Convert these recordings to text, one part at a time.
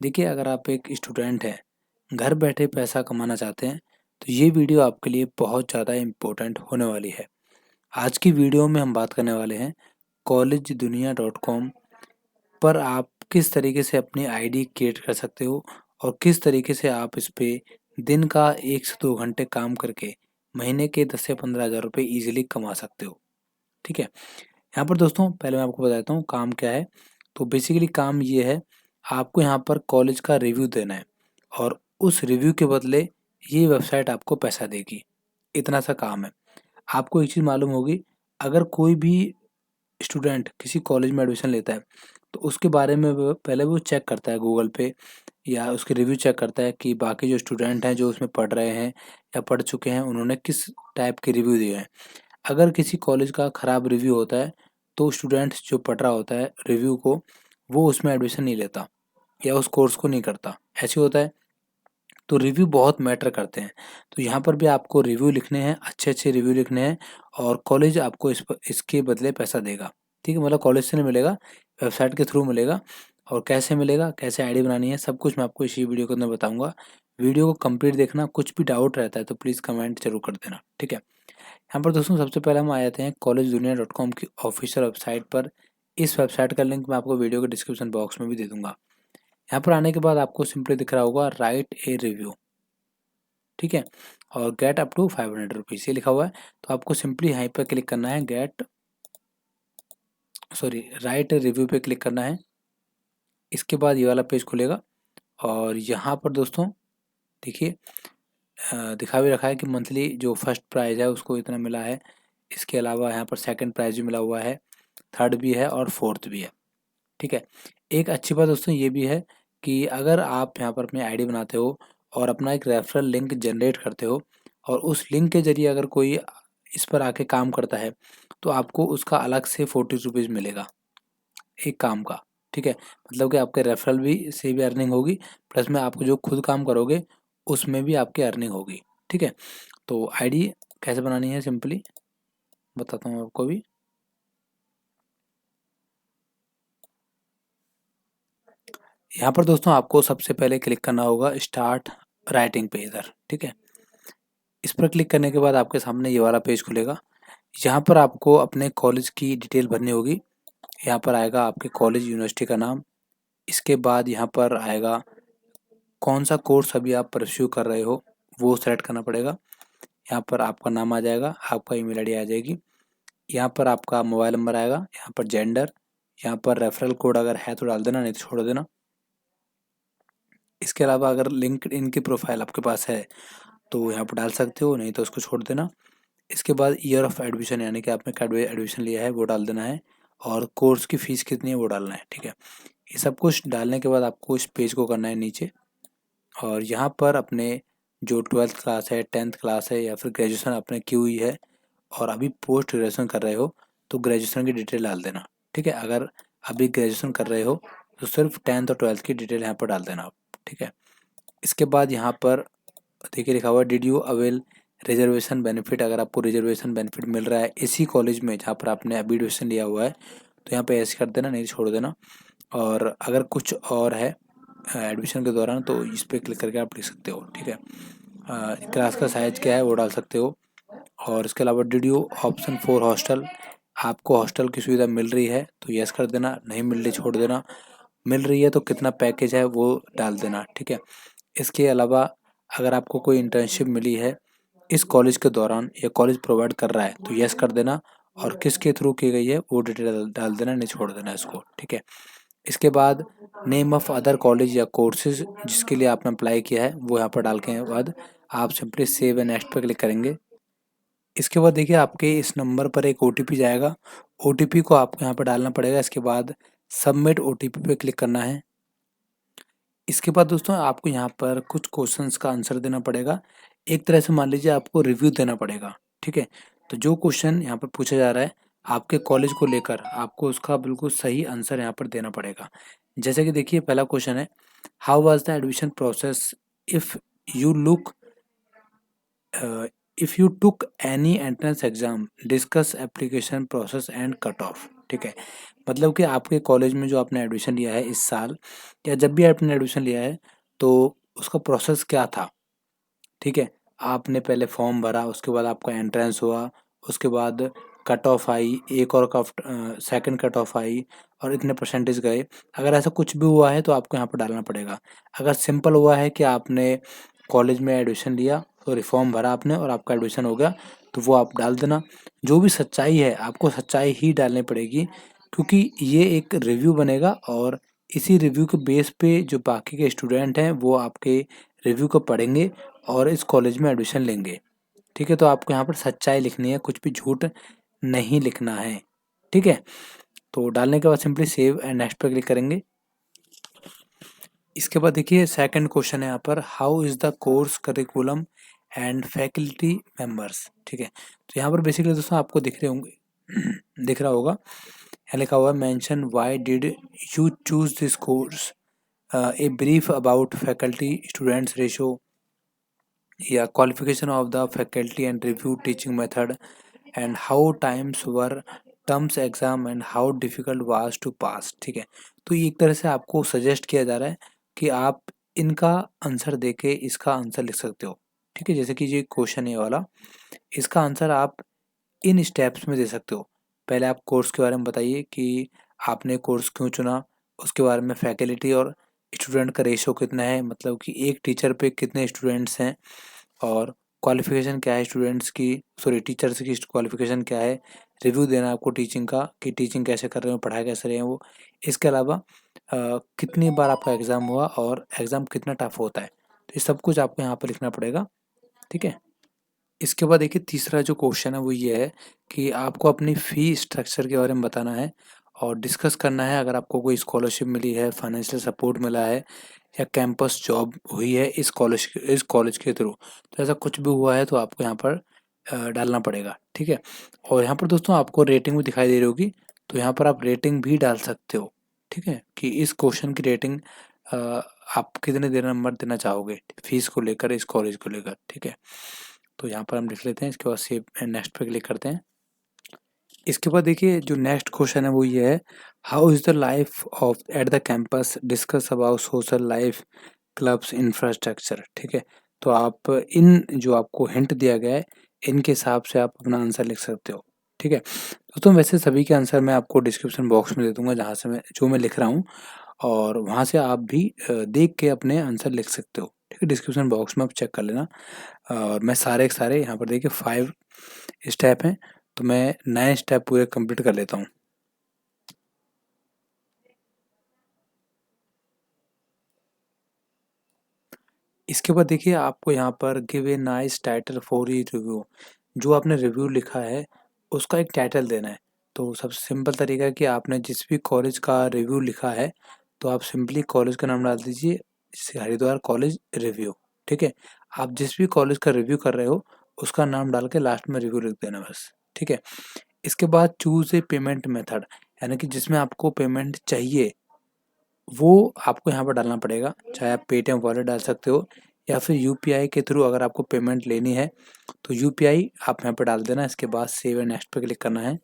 देखिए, अगर आप एक स्टूडेंट हैं, घर बैठे पैसा कमाना चाहते हैं, तो ये वीडियो आपके लिए बहुत ज़्यादा इम्पोर्टेंट होने वाली है। आज की वीडियो में हम बात करने वाले हैं कॉलेजदुनिया.com पर आप किस तरीके से अपनी आईडी क्रिएट कर सकते हो और किस तरीके से आप इस पे दिन का 1 से 2 घंटे काम करके महीने के 10 से 15 हज़ार रुपए ईज़िली कमा सकते हो। ठीक है? यहाँ पर दोस्तों पहले मैं आपको बताता हूँ काम क्या है। तो बेसिकली काम ये है, आपको यहाँ पर कॉलेज का रिव्यू देना है और उस रिव्यू के बदले ये वेबसाइट आपको पैसा देगी। इतना सा काम है। आपको एक चीज़ मालूम होगी, अगर कोई भी स्टूडेंट किसी कॉलेज में एडमिशन लेता है, तो उसके बारे में वो पहले वो चेक करता है गूगल पे या उसके रिव्यू चेक करता है कि बाकी जो स्टूडेंट हैं, जो उसमें पढ़ रहे हैं या पढ़ चुके हैं, उन्होंने किस टाइप के रिव्यू दिए हैं। अगर किसी कॉलेज का खराब रिव्यू होता है, तो स्टूडेंट्स जो पढ़ रहा होता है रिव्यू को, वो उसमें एडमिशन नहीं लेता या उस कोर्स को नहीं करता, ऐसे होता है। तो रिव्यू बहुत मैटर करते हैं। तो यहाँ पर भी आपको रिव्यू लिखने हैं, अच्छे-अच्छे रिव्यू लिखने हैं और कॉलेज आपको इसके बदले पैसा देगा। ठीक है? मतलब कॉलेज से नहीं मिलेगा, वेबसाइट के थ्रू मिलेगा। और कैसे मिलेगा, कैसे आईडी बनानी है, सब कुछ मैं आपको इसी वीडियो के अंदर बताऊँगा। वीडियो को कंप्लीट देखना, कुछ भी डाउट रहता है तो प्लीज़ कमेंट ज़रूर कर देना। ठीक है? यहाँ पर दोस्तों सबसे पहले हम आ जाते हैं कॉलेजदुनिया.com की ऑफ़िशियल वेबसाइट पर। इस वेबसाइट का लिंक मैं आपको वीडियो के डिस्क्रिप्शन बॉक्स में भी दे दूँगा। यहाँ पर आने के बाद आपको सिंपली दिख रहा होगा राइट ए रिव्यू। ठीक है? और गेट अप टू 500 रुपीज़ ये लिखा हुआ है। तो आपको सिंपली यहीं पे क्लिक करना है, राइट रिव्यू पे क्लिक करना है। इसके बाद ये वाला पेज खुलेगा और यहाँ पर दोस्तों देखिए दिखा भी रखा है कि मंथली जो फर्स्ट प्राइज़ है उसको इतना मिला है। इसके अलावा यहाँ पर सेकंड प्राइज़ भी मिला हुआ है, थर्ड भी है और फोर्थ भी है। ठीक है? एक अच्छी बात दोस्तों ये भी है कि अगर आप यहाँ पर अपनी आईडी बनाते हो और अपना एक रेफरल लिंक जनरेट करते हो और उस लिंक के ज़रिए अगर कोई इस पर आके काम करता है, तो आपको उसका अलग से 40 रुपीज़ मिलेगा, एक काम का। ठीक है? मतलब कि आपके रेफरल भी से भी अर्निंग होगी, प्लस में आप जो खुद काम करोगे, उसमें भी आपकी अर्निंग होगी। ठीक है? तो आईडी कैसे बनानी है सिंपली बताता हूँ आपको अभी। यहाँ पर दोस्तों आपको सबसे पहले क्लिक करना होगा स्टार्ट राइटिंग पे इधर। ठीक है? इस पर क्लिक करने के बाद आपके सामने ये वाला पेज खुलेगा। यहाँ पर आपको अपने कॉलेज की डिटेल भरनी होगी। यहाँ पर आएगा आपके कॉलेज यूनिवर्सिटी का नाम। इसके बाद यहाँ पर आएगा कौन-सा कोर्स अभी आप परस्यू कर रहे हो, वो सेलेक्ट करना पड़ेगा। यहाँ पर आपका नाम आ जाएगा, आपका ईमेल आईडी आ जाएगी। यहाँ पर आपका मोबाइल नंबर आएगा, यहाँ पर जेंडर, यहाँ पर रेफरल कोड अगर है तो डाल देना, नहीं तो छोड़ देना। इसके अलावा अगर लिंक्डइन की प्रोफाइल आपके पास है, तो यहाँ पर डाल सकते हो, नहीं तो उसको छोड़ देना। इसके बाद ईयर ऑफ एडमिशन यानी कि आपने कब एडमिशन लिया है वो डाल देना है और कोर्स की फ़ीस कितनी है वो डालना है। ठीक है? ये सब कुछ डालने के बाद आपको इस पेज को करना है नीचे और यहाँ पर अपने जो 12th क्लास है, 10th क्लास है या फिर ग्रेजुएशन आपने की हुई है और अभी पोस्ट ग्रेजुएशन कर रहे हो, तो ग्रेजुएशन की डिटेल डाल देना। ठीक है? अगर अभी ग्रेजुएशन कर रहे हो, तो सिर्फ 10th और 12th की डिटेल यहाँ पर डाल देना आप। ठीक है? इसके बाद यहाँ पर देखिए लिखा हुआ है did you avail reservation benefit. अगर आपको रिजर्वेशन बेनिफिट मिल रहा है इसी कॉलेज में जहाँ पर आपने अभी एडमिशन लिया हुआ है, तो यहाँ पे ऐसे कर देना, नहीं छोड़ देना। और अगर कुछ और है एडमिशन के दौरान तो इस पर क्लिक करके आप लिख सकते हो। ठीक है? क्लास का साइज क्या है वो डाल सकते हो। और इसके अलावा did you option for hostel, आपको हॉस्टल की सुविधा मिल रही है तो यस कर देना, नहीं मिल रही छोड़ देना। मिल रही है तो कितना पैकेज है वो डाल देना। ठीक है? इसके अलावा अगर आपको कोई इंटर्नशिप मिली है इस कॉलेज के दौरान या कॉलेज प्रोवाइड कर रहा है तो यस कर देना और किसके थ्रू की गई है वो डिटेल डाल देना, नहीं छोड़ देना इसको। ठीक है? इसके बाद नेम ऑफ अदर कॉलेज या कोर्सेज जिसके लिए आपने अप्लाई किया है वो यहाँ पर डाल के बाद आप सिंपली सेव एंड नेक्स्ट पर क्लिक करेंगे। इसके बाद देखिए आपके इस नंबर पर एक ओटीपी जाएगा, ओटीपी को आपको यहाँ पर डालना पड़ेगा। इसके बाद सबमिट ओटीपी पे क्लिक करना है। इसके बाद दोस्तों आपको यहाँ पर कुछ क्वेश्चंस का आंसर देना पड़ेगा। एक तरह से मान लीजिए आपको रिव्यू देना पड़ेगा। ठीक है? तो जो क्वेश्चन यहाँ पर पूछा जा रहा है आपके कॉलेज को लेकर, आपको उसका बिल्कुल सही आंसर यहाँ पर देना पड़ेगा। जैसे कि देखिए पहला क्वेश्चन है, how was the admission process if you look if you took any entrance exam, discuss application process and cut off. ठीक है। मतलब कि आपके कॉलेज में जो आपने एडमिशन लिया है इस साल या जब भी आपने एडमिशन लिया है, तो उसका प्रोसेस क्या था? ठीक है। आपने पहले फॉर्म भरा, उसके बाद आपका एंट्रेंस हुआ, उसके बाद कट ऑफ आई, एक और सेकंड कट ऑफ आई और इतने परसेंटेज गए। अगर ऐसा कुछ भी हुआ है तो आपको यहाँ पर डालना पड़ेगा। अगर सिंपल हुआ है कि आपने कॉलेज में एडमिशन लिया, सॉरी फॉर्म भरा आपने और आपका एडमिशन हो गया, तो वो आप डाल देना। जो भी सच्चाई है आपको सच्चाई ही डालनी पड़ेगी, क्योंकि ये एक रिव्यू बनेगा और इसी रिव्यू के बेस पे जो बाकी के स्टूडेंट हैं वो आपके रिव्यू को पढ़ेंगे और इस कॉलेज में एडमिशन लेंगे। ठीक है, तो आपको यहाँ पर सच्चाई लिखनी है, कुछ भी झूठ नहीं लिखना है। ठीक है, तो डालने के बाद सिंपली सेव एंड नेक्स्ट पे क्लिक करेंगे। इसके बाद देखिए सेकंड क्वेश्चन है यहाँ पर, how is the course curriculum and faculty members. ठीक है, तो यहाँ पर बेसिकली दोस्तों आपको दिख रहे होंगे दिख रहा होगा, यहाँ लिखा हुआ है mention why did you choose this course, a brief about faculty students ratio या qualification of the faculty and review teaching method and how times were terms exam and how difficult was to pass. ठीक है, तो ये एक तरह से आपको suggest किया जा रहा है कि आप इनका आंसर देके इसका आंसर लिख सकते हो। ठीक है, जैसे कि ये क्वेश्चन है ये वाला, इसका आंसर आप इन स्टेप्स में दे सकते हो। पहले आप कोर्स के बारे में बताइए कि आपने कोर्स क्यों चुना, उसके बारे में फैकल्टी और स्टूडेंट का रेशो कितना है, मतलब कि एक टीचर पे कितने स्टूडेंट्स हैं, और क्वालिफ़िकेशन क्या है स्टूडेंट्स की, सॉरी टीचर्स की क्वालिफ़िकेशन क्या है, रिव्यू देना है आपको टीचिंग का कि टीचिंग कैसे कर रहे हो, पढ़ाई कैसे रहे हैं वो। इसके अलावा कितनी बार आपका एग्ज़ाम हुआ और एग्ज़ाम कितना टफ होता है, तो ये सब कुछ आपको यहाँ पर लिखना पड़ेगा। ठीक है, इसके बाद देखिए तीसरा जो क्वेश्चन है वो ये है कि आपको अपनी फ़ी स्ट्रक्चर के बारे में बताना है और डिस्कस करना है अगर आपको कोई स्कॉलरशिप मिली है, फाइनेंशियल सपोर्ट मिला है या कैंपस जॉब हुई है इस कॉलेज के थ्रू। तो ऐसा कुछ भी हुआ है तो आपको यहाँ पर डालना पड़ेगा। ठीक है, और यहाँ पर दोस्तों आपको रेटिंग भी दिखाई दे रही होगी, तो यहाँ पर आप रेटिंग भी डाल सकते हो। ठीक है, कि इस क्वेश्चन की रेटिंग आप कितने देना नंबर देना चाहोगे फीस को लेकर, इस कॉलेज को लेकर। ठीक है, तो यहाँ पर हम लिख लेते हैं, इसके बाद सेव एंड नेक्स्ट पे क्लिक करते हैं। इसके बाद देखिए जो नेक्स्ट क्वेश्चन है वो ये है, how is the life of at the campus, discuss about social life, clubs, infrastructure. ठीक है, तो आप इन जो आपको हिंट दिया गया है इनके हिसाब से आप अपना आंसर लिख सकते हो। ठीक है, दोस्तों वैसे सभी के आंसर मैं आपको डिस्क्रिप्शन बॉक्स में दे दूंगा, जहाँ से मैं लिख रहा हूँ, और वहाँ से आप भी देख के अपने आंसर लिख सकते हो। ठीक है, डिस्क्रिप्शन बॉक्स में आप चेक कर लेना। और मैं सारे के सारे यहाँ पर देखिए 5 स्टेप हैं, तो मैं 9 स्टेप पूरे कंप्लीट कर लेता हूँ। इसके बाद देखिए आपको यहाँ पर give a nice title for E review, जो आपने रिव्यू लिखा है उसका एक टाइटल देना है। तो सबसे सिंपल तरीका है कि आपने जिस भी कॉलेज का रिव्यू लिखा है तो आप सिंपली कॉलेज का नाम डाल दीजिए, जैसे हरिद्वार कॉलेज रिव्यू। ठीक है, आप जिस भी कॉलेज का रिव्यू कर रहे हो उसका नाम डाल के लास्ट में रिव्यू लिख देना बस। ठीक है, इसके बाद चूज़ ए पेमेंट मेथड, यानी कि जिसमें आपको पेमेंट चाहिए वो आपको यहाँ पर डालना पड़ेगा, चाहे आप पेटीएम वॉलेट डाल सकते हो या फिर यूपीआई के थ्रू अगर आपको पेमेंट लेनी है तो यूपीआई आप यहाँ पर डाल देना। इसके बाद सेव एंड नेक्स्ट पे क्लिक करना है।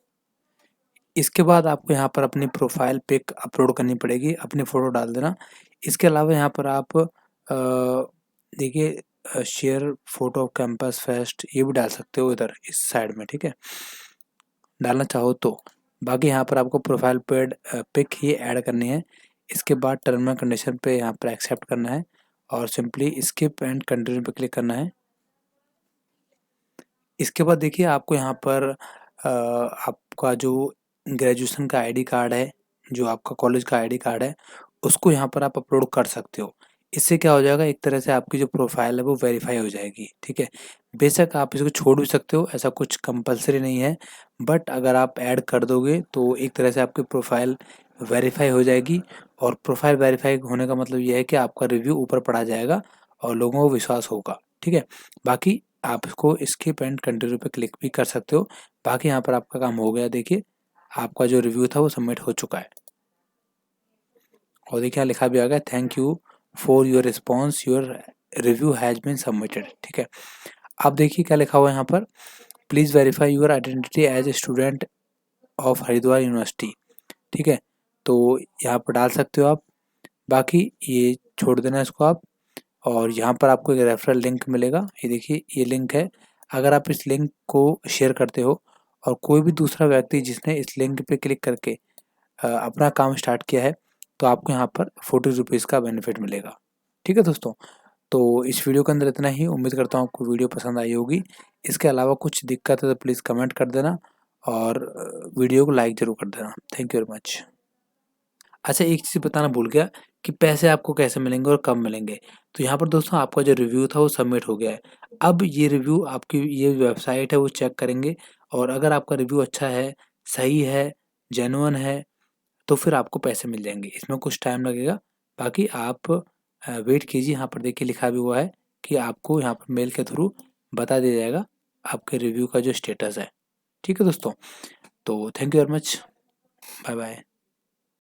इसके बाद आपको यहाँ पर अपनी प्रोफाइल पिक अपलोड करनी पड़ेगी, अपनी फ़ोटो डाल देना। इसके अलावा यहाँ पर आप देखिए share photo off campus fest ये भी डाल सकते हो इधर इस साइड में। ठीक है, डालना चाहो तो। बाकी यहाँ पर आपको प्रोफाइल पिक ही ऐड करनी है। इसके बाद टर्म एंड कंडीशन पे यहाँ पर एक्सेप्ट करना है और सिंपली स्किप एंड कंटिन्यू पे क्लिक करना है। इसके बाद देखिए आपको यहाँ पर आपका जो ग्रेजुएशन का आईडी कार्ड है, जो आपका कॉलेज का आईडी कार्ड है, उसको यहाँ पर आप अपलोड कर सकते हो। इससे क्या हो जाएगा, एक तरह से आपकी जो प्रोफाइल है वो वेरीफाई हो जाएगी। ठीक है, बेशक आप इसको छोड़ भी सकते हो, ऐसा कुछ कंपल्सरी नहीं है, बट अगर आप ऐड कर दोगे तो एक तरह से आपकी प्रोफाइल वेरीफाई हो जाएगी। और प्रोफाइल वेरीफाई होने का मतलब ये है कि आपका रिव्यू ऊपर पढ़ा जाएगा और लोगों को विश्वास होगा। ठीक है, बाकी आप इसको स्किप एंड कंटिन्यू पे क्लिक भी कर सकते हो। बाकी यहाँ पर आपका काम हो गया, देखिए आपका जो रिव्यू था वो सबमिट हो चुका है। और देखिए यहाँ लिखा भी आ गया, thank you for your response, your review has been submitted. ठीक है, अब देखिए क्या लिखा हुआ है यहाँ पर, please verify your identity as a student of Haridwar university. ठीक है, तो यहाँ पर डाल सकते हो आप। बाकी ये छोड़ देना इसको आप, और यहाँ पर आपको एक रेफरल लिंक मिलेगा। ये देखिए ये लिंक है। अगर आप इस लिंक को शेयर करते हो और कोई भी दूसरा व्यक्ति जिसने इस लिंक पे क्लिक करके अपना काम स्टार्ट किया है, तो आपको यहाँ पर 40 रुपीज़ का बेनिफिट मिलेगा। ठीक है दोस्तों, तो इस वीडियो के अंदर इतना ही। उम्मीद करता हूँ आपको वीडियो पसंद आई होगी। इसके अलावा कुछ दिक्कत है तो प्लीज़ कमेंट कर देना, और वीडियो को लाइक ज़रूर कर देना। Thank you very much. अच्छा, एक चीज़ बताना भूल गया कि पैसे आपको कैसे मिलेंगे और कब मिलेंगे। तो यहाँ पर दोस्तों आपका जो रिव्यू था वो सबमिट हो गया है। अब ये रिव्यू आपकी ये वेबसाइट है वो चेक करेंगे, और अगर आपका रिव्यू अच्छा है, सही है, जेन्युइन है, तो फिर आपको पैसे मिल जाएँगे। इसमें कुछ टाइम लगेगा। बाकी आप वेट कीजिए, यहाँ पर देखिए लिखा भी हुआ है कि आपको यहाँ पर मेल के थ्रू बता दिया जाएगा आपके रिव्यू का जो स्टेटस है। ठीक है दोस्तों, तो thank you very much. Bye bye.